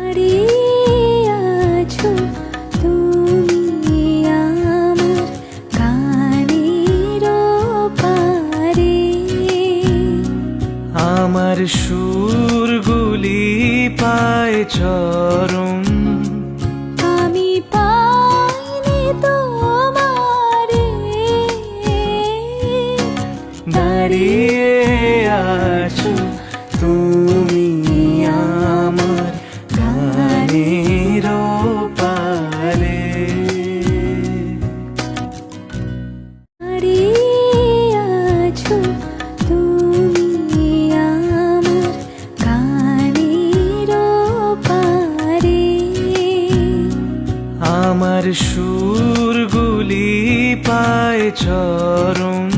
দাঁড়িয়ে আছো তুমি আমার গানের পারে। আমার সুরগুলি পায় চরণ, আমি পাইনি তোমারে। দাঁড়িয়ে আছো তুমি আমার গানের পারে। দাঁড়িয়ে আছো তুমি আমার গানের পারে। আমার সুরগুলি পায় চরণ,